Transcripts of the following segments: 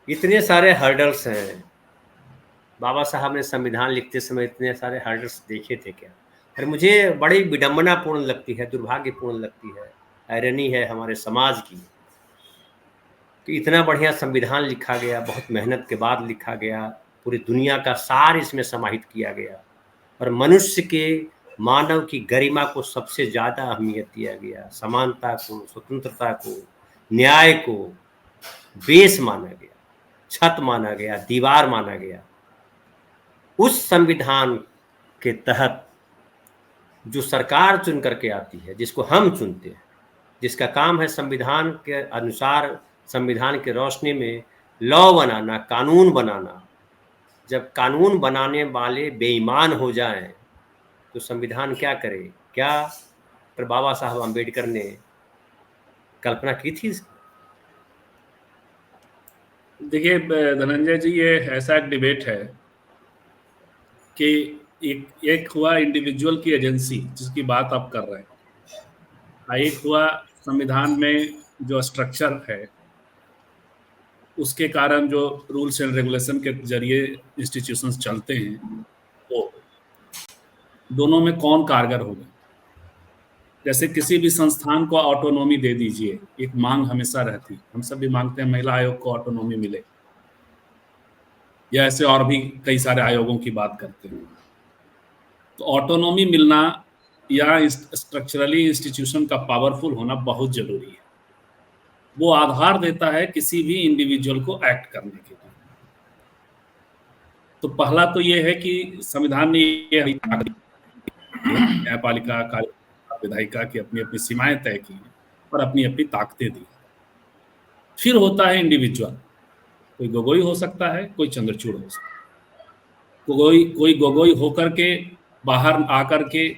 इतने सारे हर्डल्स हैं। बाबा साहब ने संविधान लिखते समय इतने सारे हर्डल्स देखे थे क्या? फिर मुझे बड़ी विडंबनापूर्ण लगती है, दुर्भाग्यपूर्ण लगती है, आयरनी है हमारे समाज की कि इतना बढ़िया संविधान लिखा गया, बहुत मेहनत के बाद लिखा गया, पूरी दुनिया का सार इसमें समाहित किया गया और मनुष्य के, मानव की गरिमा को सबसे ज़्यादा अहमियत दिया गया, समानता को, स्वतंत्रता को, न्याय को बेस माना गया, छत माना गया, दीवार माना गया। उस संविधान के तहत जो सरकार चुन करके आती है, जिसको हम चुनते हैं, जिसका काम है संविधान के अनुसार, संविधान के रोशनी में लॉ बनाना, कानून बनाना, जब कानून बनाने वाले बेईमान हो जाएं तो संविधान क्या करे? क्या डॉक्टर बाबा साहब अम्बेडकर ने कल्पना की थी? देखिए धनंजय जी, ये ऐसा एक डिबेट है कि एक हुआ इंडिविजुअल की एजेंसी जिसकी बात आप कर रहे हैं, एक हुआ संविधान में जो स्ट्रक्चर है उसके कारण जो रूल्स एंड रेगुलेशन के जरिए इंस्टीट्यूशंस चलते हैं, वो दोनों में कौन कारगर होगा। जैसे किसी भी संस्थान को ऑटोनॉमी दे दीजिए, एक मांग हमेशा रहती, हम सब भी मांगते हैं महिला आयोग को ऑटोनॉमी मिले, या ऐसे और भी कई सारे आयोगों की बात करते हैं। तो ऑटोनॉमी मिलना या स्ट्रक्चरली इंस्टीट्यूशन का पावरफुल होना बहुत जरूरी है। वो आधार देता है किसी भी इंडिविजुअल को एक्ट करने के लिए। तो पहला तो ये है कि संविधान ने ये न्यायपालिका, कार्यपालिका, विधायिका की अपनी अपनी सीमाएं तय की और अपनी अपनी ताकतें दी। फिर होता है इंडिविजुअल, कोई गोगोई हो सकता है, कोई चंद्रचूड़ हो सकता है। कोई गोगोई होकर के बाहर आकर के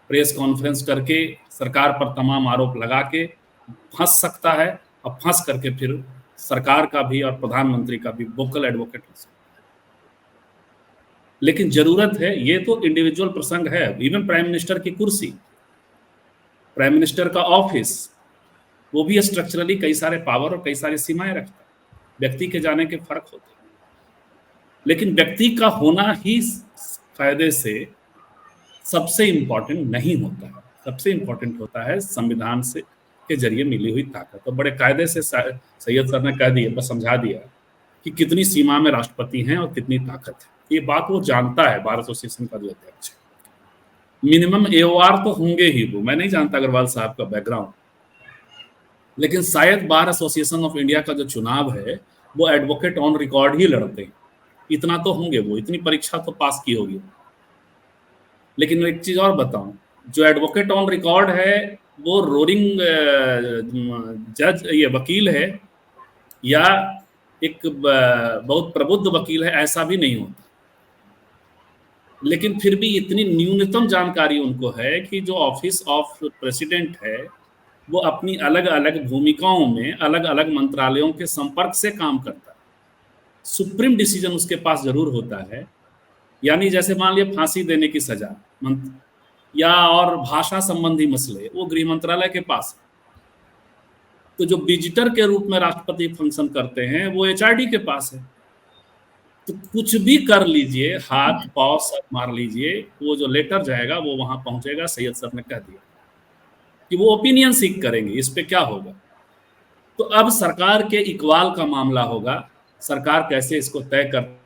प्रेस कॉन्फ्रेंस करके सरकार पर तमाम आरोप लगा के फंस सकता है, और फंस करके फिर सरकार का भी और प्रधानमंत्री का भी वोकल एडवोकेट हो सकता है। लेकिन जरूरत है, ये तो इंडिविजुअल प्रसंग है, इवन प्राइम मिनिस्टर की कुर्सी, प्राइम मिनिस्टर का ऑफिस, वो भी स्ट्रक्चरली कई सारे पावर और कई सारी सीमाएं रखता है। व्यक्ति के जाने के फर्क होते हैं, लेकिन व्यक्ति का होना ही फायदे से सबसे इंपॉर्टेंट नहीं होता है। सबसे इंपॉर्टेंट होता है संविधान से के जरिए मिली हुई ताकत। तो बड़े कायदे से सैयद सर ने कह दिया, बस समझा दिया कि कितनी सीमा में राष्ट्रपति हैं और कितनी ताकत है। ये बात वो जानता है, बार एसोसिएशन का जो अध्यक्ष है। मिनिमम एओआर तो होंगे ही, वो मैं नहीं जानता अग्रवाल साहब का बैकग्राउंड, लेकिन शायद बार एसोसिएशन ऑफ इंडिया का जो चुनाव है वो एडवोकेट ऑन रिकॉर्ड ही लड़ते हैं, इतना तो होंगे, वो इतनी परीक्षा तो पास की होगी। लेकिन एक चीज और बताऊं, जो एडवोकेट ऑन रिकॉर्ड है वो रोरिंग जज, ये वकील है या एक बहुत प्रबुद्ध वकील है, ऐसा भी नहीं होता। लेकिन फिर भी इतनी न्यूनतम जानकारी उनको है कि जो ऑफिस ऑफ प्रेसिडेंट है वो अपनी अलग अलग भूमिकाओं में अलग अलग मंत्रालयों के संपर्क से काम करता है। सुप्रीम डिसीजन उसके पास जरूर होता है, यानी जैसे मान लिया फांसी देने की सजा या और भाषा संबंधी मसले, वो गृह मंत्रालय के पास है। तो जो विजिटर के रूप में राष्ट्रपति फंक्शन करते हैं वो एचआरडी के पास है। तो कुछ भी कर लीजिए, हाथ पांव सब मार लीजिए, वो जो लेटर जाएगा वो वहां पहुंचेगा। सैयद सर ने कह दिया कि वो ओपिनियन सीख करेंगे, इस पे क्या होगा। तो अब सरकार के इकबाल का मामला होगा, सरकार कैसे इसको तय कर,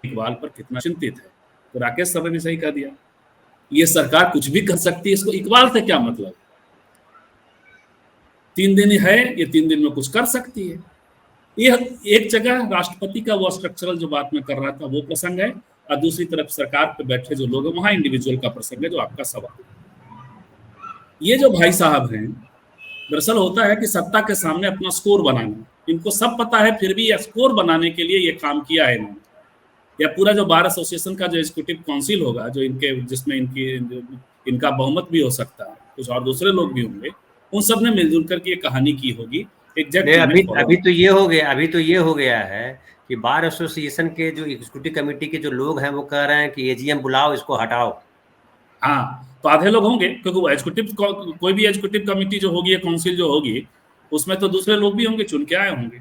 इकबाल पर कितना चिंतित है। तो राकेश सर ने भी सही कह दिया, ये सरकार कुछ भी कर सकती है, इसको इकबाल से क्या मतलब। 3 दिन है, ये 3 दिन में कुछ कर सकती है। ये एक जगह राष्ट्रपति का वो स्ट्रक्चरल जो बात में कर रहा था वो प्रसंग है, और दूसरी तरफ सरकार पे बैठे जो लोग हैं वहां इंडिविजुअल का प्रसंग है, जो आपका सवाल। ये जो भाई साहब हैं, दरअसल होता है कि सत्ता के सामने अपना स्कोर बनाना, इनको सब पता है, फिर भी स्कोर बनाने के लिए ये काम किया है इन्होंने। या पूरा जो बार एसोसिएशन का जो एग्जीक्यूटिव काउंसिल होगा, जो इनके जिसमें इनका बहुमत भी हो सकता है, कुछ और दूसरे लोग भी होंगे, उन सब ने मिलजुल करके ये कहानी की होगी। अभी तो ये हो गया है कि बार एसोसिएशन के जो एग्जीक्यूटिव कमेटी के जो लोग हैं वो कह रहे हैं कि एजीएम बुलाओ, इसको हटाओ। हाँ, तो आधे लोग होंगे, क्योंकि वो एग्जीक्यूटिव, कोई भी एग्जीक्यूटिव कमेटी जो होगी या काउंसिल जो होगी, उसमें तो दूसरे लोग भी होंगे, चुन के आए होंगे।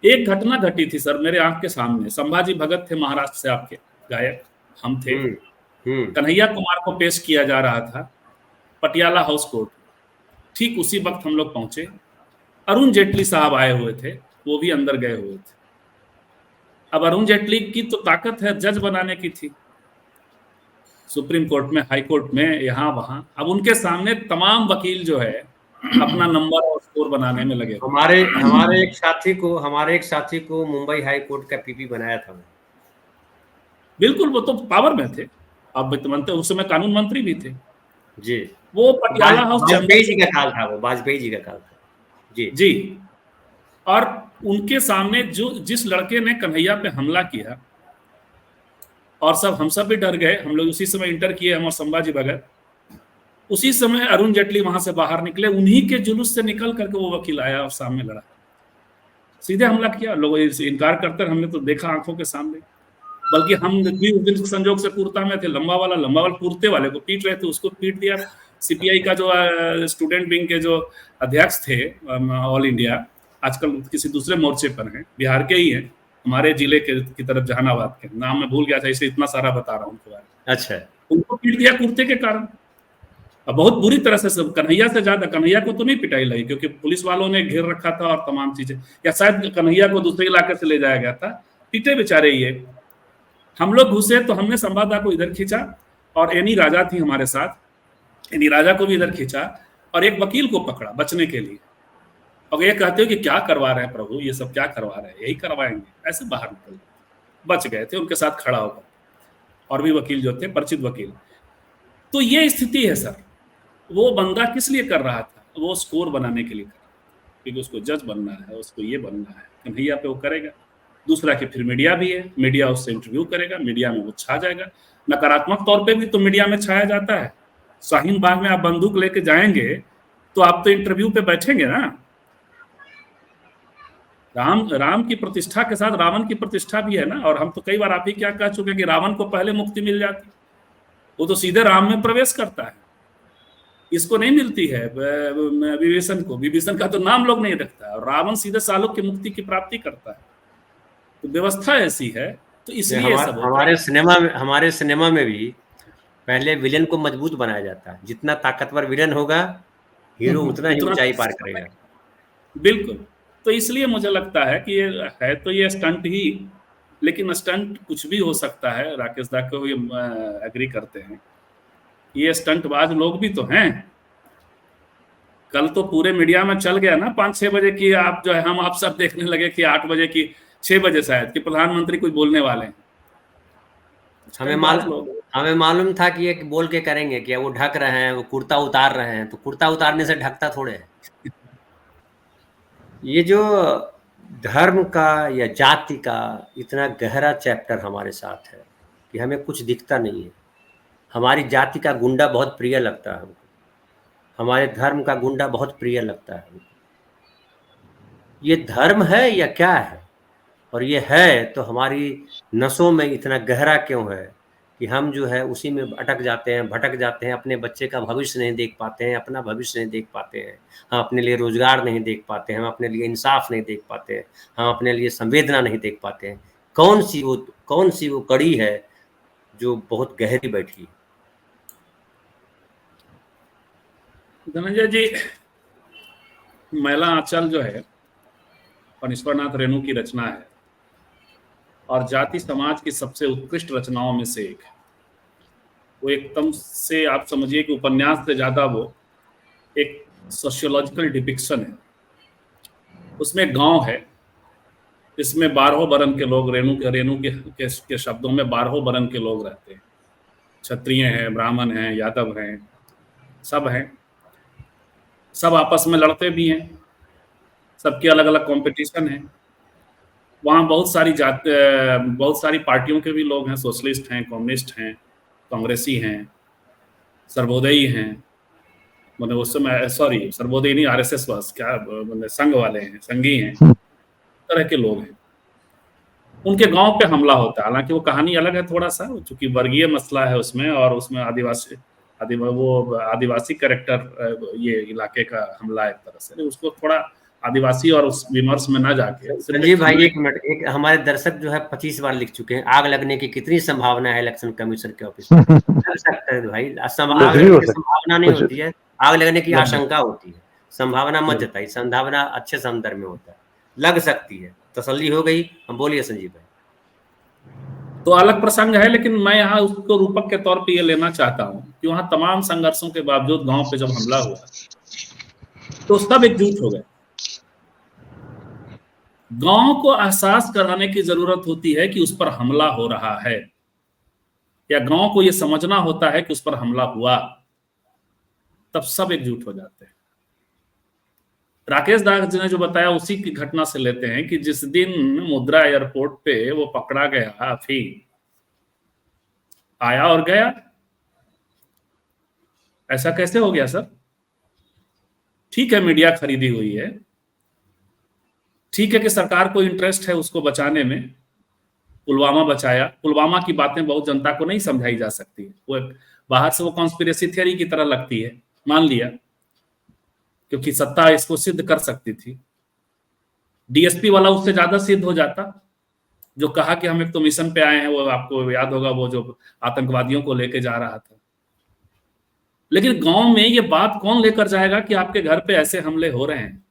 एक घटना घटी थी सर मेरे आंख के सामने। संभाजी भगत थे महाराष्ट्र से, आपके गायक, हम थे। कन्हैया कुमार को पेश किया जा रहा था पटियाला हाउस कोर्ट। ठीक उसी वक्त हम लोग पहुंचे, अरुण जेटली साहब आए हुए थे, वो भी अंदर गए हुए थे। अब अरुण जेटली की तो ताकत है जज बनाने की थी, सुप्रीम कोर्ट में, हाई कोर्ट में, यहाँ वहां। अब उनके सामने तमाम वकील जो है अपना नंबर और स्कोर बनाने में लगे। हमारे एक साथी को मुंबई हाई कोर्ट का पीपी बनाया था। बिल्कुल, वो तो पावर में थे, अब वित्त मंत्री, उस समय कानून मंत्री भी थे जी। वो पटियाला हाउस, वाजपेयी जी का काल था, वो वाजपेयी जी का काल था। जी जी। और उनके सामने जो जिस लड़के ने कन्हैया पे हमला किया, और हम सब भी डर गए। हम लोग उसी समय इंटर किए, हम और संभाजी भगत। उसी समय अरुण जेटली वहां से बाहर निकले, उन्हीं के जुलूस से निकल करके वो वकील आया और सामने लड़ा, सीधे हमला किया। लोग इनकार करते, हमने तो देखा आंखों के सामने। बल्कि हम भी उस दिन संजोग से कुर्ता में थे, लंबा वाला कुर्ते वाले को पीट रहे थे, उसको पीट दिया। सीपीआई का जो स्टूडेंट विंग के जो अध्यक्ष थे ऑल इंडिया, आजकल किसी दूसरे मोर्चे पर हैं, बिहार के ही हैं, हमारे जिले की तरफ, जहानाबाद के, नाम मैं भूल गया था, इसलिए इतना सारा बता रहा हूँ उनके बारे में। अच्छा। उनको पीट दिया कुर्ते के कारण। अब बहुत बुरी तरह से, सब कन्हैया से ज्यादा, कन्हैया को तो नहीं पिटाई लगी क्योंकि पुलिस वालों ने घेर रखा था और तमाम चीजें, या शायद कन्हैया को दूसरे इलाके से ले जाया गया था। पीटे बेचारे ये। हम लोग घुसे तो हमने संवाददाता को इधर खींचा, और एनी राजा थी हमारे साथ, एनी राजा को भी इधर खींचा, और एक वकील को पकड़ा बचने के लिए। और ये कहते हो कि क्या करवा रहे हैं प्रभु, ये सब क्या करवा रहे हैं, यही करवाएंगे, ऐसे बाहर निकल बच गए थे उनके साथ खड़ा होकर, और भी वकील जो थे, परिचित वकील। तो ये स्थिति है सर। वो बंदा किस लिए कर रहा था? वो स्कोर बनाने के लिए कर रहा था, क्योंकि उसको जज बनना है, उसको ये बनना है। कन्हैया पे वो करेगा। दूसरा कि फिर मीडिया भी है, मीडिया उससे इंटरव्यू करेगा, मीडिया में वो छा जाएगा। नकारात्मक तौर पे भी तो मीडिया में छाया जाता है। शाहीन बाग में आप बंदूक लेके जाएंगे तो आप तो इंटरव्यू पे बैठेंगे ना। राम की प्रतिष्ठा के साथ रावण की प्रतिष्ठा भी है ना। और हम तो कई बार आप ही क्या कह चुके कि रावण को पहले मुक्ति मिल जाती, वो तो सीधे राम में प्रवेश करता है, इसको नहीं मिलती है विभीषण को। विभीषण का तो नाम लोग नहीं रखता है, और रावण सीधे सालों की मुक्ति की प्राप्ति करता है। तो व्यवस्था ऐसी है, तो इसलिए सब हमारे सिनेमा में भी पहले विलेन को मजबूत बनाया जाता है। जितना ताकतवर विलेन होगा, हीरो उतना ही ऊंचाई पार करेगा। बिल्कुल। तो इसलिए मुझे लगता है कि ये है तो ये स्टंट ही, लेकिन स्टंट कुछ भी हो सकता है। राकेश दा को ये एग्री करते हैं, ये स्टंटबाज लोग भी तो हैं। कल तो पूरे मीडिया में चल गया ना 5-6 बजे की, आप जो है, हम आप सब देखने लगे कि 8 बजे की, 6 बजे शायद, कि प्रधानमंत्री कुछ बोलने वाले हैं। हमें मालूम था कि ये बोल के करेंगे कि वो ढक रहे हैं, वो कुर्ता उतार रहे हैं, तो कुर्ता उतारने से ढकता थोड़े है। ये जो धर्म का या जाति का इतना गहरा चैप्टर हमारे साथ है कि हमें कुछ दिखता नहीं है। हमारी जाति का गुंडा बहुत प्रिय लगता है हमको, हमारे धर्म का गुंडा बहुत प्रिय लगता है हमको। ये धर्म है या क्या है? और ये है तो हमारी नसों में इतना गहरा क्यों है कि हम जो है उसी में अटक जाते हैं, भटक जाते हैं। अपने बच्चे का भविष्य नहीं देख पाते हैं, अपना भविष्य नहीं देख पाते हैं, हम अपने लिए रोजगार नहीं देख पाते हैं, हम अपने लिए इंसाफ नहीं देख पाते हैं, हम अपने लिए संवेदना नहीं देख पाते हैं। कौन सी वो कड़ी है जो बहुत गहरी बैठी है? धनंजय जी, मैला आंचल जो है फणीश्वरनाथ रेणु की रचना है, और जाति समाज की सबसे उत्कृष्ट रचनाओं में से एक है। वो एकदम से आप समझिए कि उपन्यास से ज्यादा वो एक सोशियोलॉजिकल डिपिक्शन है। उसमें गांव है, इसमें 12 वर्ण के लोग, रेणु के शब्दों में 12 वर्ण के लोग रहते हैं। क्षत्रिय हैं, ब्राह्मण हैं, यादव हैं, सब हैं। सब आपस में लड़ते भी हैं, सबकी अलग अलग कंपटीशन है। वहाँ बहुत सारी पार्टियों के भी लोग हैं, सोशलिस्ट हैं, कम्युनिस्ट हैं, कांग्रेसी हैं, सर्वोदयी हैं, मतलब उस समय, सॉरी सर्वोदयी नहीं, आरएसएस बस क्या, मतलब संघ वाले हैं, संघी हैं, तरह के लोग हैं। उनके गांव पे हमला होता है। हालांकि वो कहानी अलग है थोड़ा सा, चूंकि वर्गीय मसला है उसमें, और उसमें आदिवासी कैरेक्टर, ये इलाके का हमला एक तरह से, उसको थोड़ा आदिवासी और उस विमर्श में ना जाके संजीव भाई एक मिनट, एक हमारे दर्शक जो है 25 बार लिख चुके हैं, आग लगने की कितनी संभावना है इलेक्शन कमीशन के ऑफिस में? लग सकता है भाई, आग लगने की संभावना नहीं होती है, आग लगने की आशंका होती है, संभावना मत जताई, संभावना अच्छे संदर्भ में होता है, लग सकती है, तसल्ली हो गई। हम बोलिए संजीव भाई। तो अलग प्रसंग है, लेकिन मैं यहाँ उसको रूपक के तौर पे ये लेना चाहता हूँ कि वहां तमाम संघर्षों के बावजूद गांव पे जब हमला हुआ तो सब एकजुट हो गए। गांव को एहसास कराने की जरूरत होती है कि उस पर हमला हो रहा है, या गांव को यह समझना होता है कि उस पर हमला हुआ, तब सब एकजुट हो जाते हैं। राकेश दास जी ने जो बताया उसी की घटना से लेते हैं कि जिस दिन मुद्रा एयरपोर्ट पे वो पकड़ा गया, फिर आया और गया। ऐसा कैसे हो गया सर? ठीक है मीडिया खरीदी हुई है, ठीक है कि सरकार को इंटरेस्ट है उसको बचाने में, पुलवामा बचाया। पुलवामा की बातें बहुत जनता को नहीं समझाई जा सकती, वो बाहर से वो कॉन्स्पिरेसी थियरी की तरह लगती है, मान लिया, क्योंकि सत्ता इसको सिद्ध कर सकती थी। डीएसपी वाला उससे ज्यादा सिद्ध हो जाता, जो कहा कि हम एक तो मिशन पे आए हैं, वो आपको याद होगा वो जो आतंकवादियों को लेके जा रहा था। लेकिन गांव में ये बात कौन लेकर जाएगा कि आपके घर पे ऐसे हमले हो रहे हैं,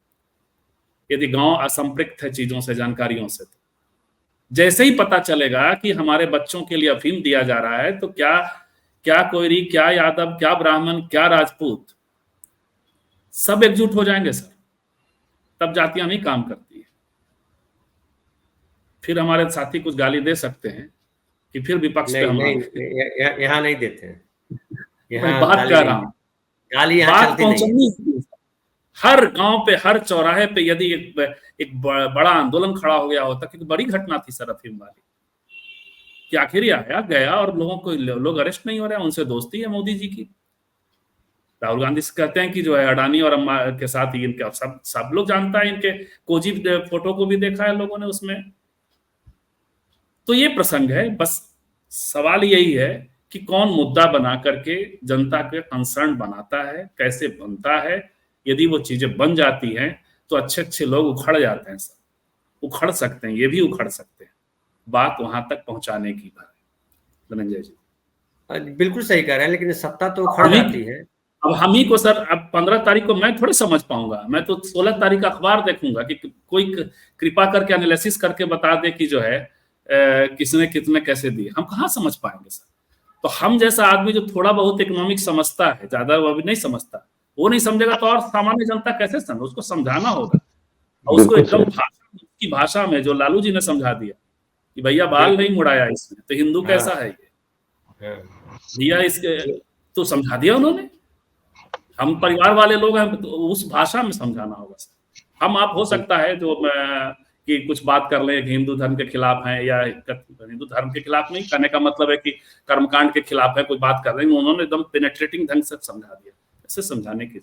यदि गांव असंपृक्त है चीजों से, जानकारियों से। तो जैसे ही पता चलेगा कि हमारे बच्चों के लिए अफीम दिया जा रहा है, तो क्या क्या कोयरी, क्या यादव, क्या ब्राह्मण, क्या राजपूत, सब एकजुट हो जाएंगे सर। तब जातियां नहीं काम करती है। फिर हमारे साथी कुछ गाली दे सकते हैं कि फिर विपक्ष पे हमला। यहाँ नहीं देते हैं, मैं बात कर रहा हूँ, गाली यहाँ बात चलती नहीं पहुंचनी। हर गांव पे, हर चौराहे पे यदि एक बड़ा आंदोलन खड़ा हो गया होता, क्योंकि बड़ी घटना थी सर अफीम वाली, कि आखिर ही आया गया और लोगों को, लोग अरेस्ट नहीं हो रहे हैं, उनसे दोस्ती है मोदी जी की। राहुल गांधी से कहते हैं कि जो है अडानी और अम्मा के साथ ही इनके, सब लोग जानता है, इनके कोजी फोटो को भी देखा है लोगों ने उसमें। तो ये प्रसंग है, बस सवाल यही है कि कौन मुद्दा बना करके जनता के कंसर्न बनाता है, कैसे बनता है। यदि वो चीजें बन जाती हैं तो अच्छे अच्छे लोग उखड़ जाते हैं सर, उखड़ सकते हैं, ये भी उखड़ सकते हैं। बात वहां तक पहुंचाने की बात है। धनंजय जी बिल्कुल सही कह रहे हैं, लेकिन सत्ता तो उखड़ जाती है। अब हम ही को सर, अब 15 तारीख को मैं थोड़ी समझ पाऊंगा, मैं तो 16 तारीख का अखबार देखूंगा कि कोई कृपा करके एनालिसिस करके बता दे कि जो है किसने कितने कैसे दिए। हम कहाँ समझ पाएंगे सर? तो हम जैसा आदमी जो थोड़ा बहुत इकोनॉमिक समझता है, ज्यादा वो भी नहीं समझता, वो नहीं समझेगा तो और सामान्य जनता कैसे समझे? उसको समझाना होगा, और उसको एकदम की भाषा में, जो लालू जी ने समझा दिया कि भैया बाल नहीं मुड़ाया इसमें तो हिंदू कैसा है ये भैया, इसके तो समझा दिया उन्होंने। हम परिवार वाले लोग हैं तो उस भाषा में समझाना होगा सर। हम आप हो सकता है जो कि कुछ बात कर लें कि हिंदू धर्म के खिलाफ हैं, या हिंदू धर्म के खिलाफ नहीं कहने का मतलब है कि कर्मकांड के खिलाफ है, कोई बात कर रहे हैं, उन्होंने एकदम पेनेट्रेटिंग ढंग से समझा दिया। ऐसे समझाने की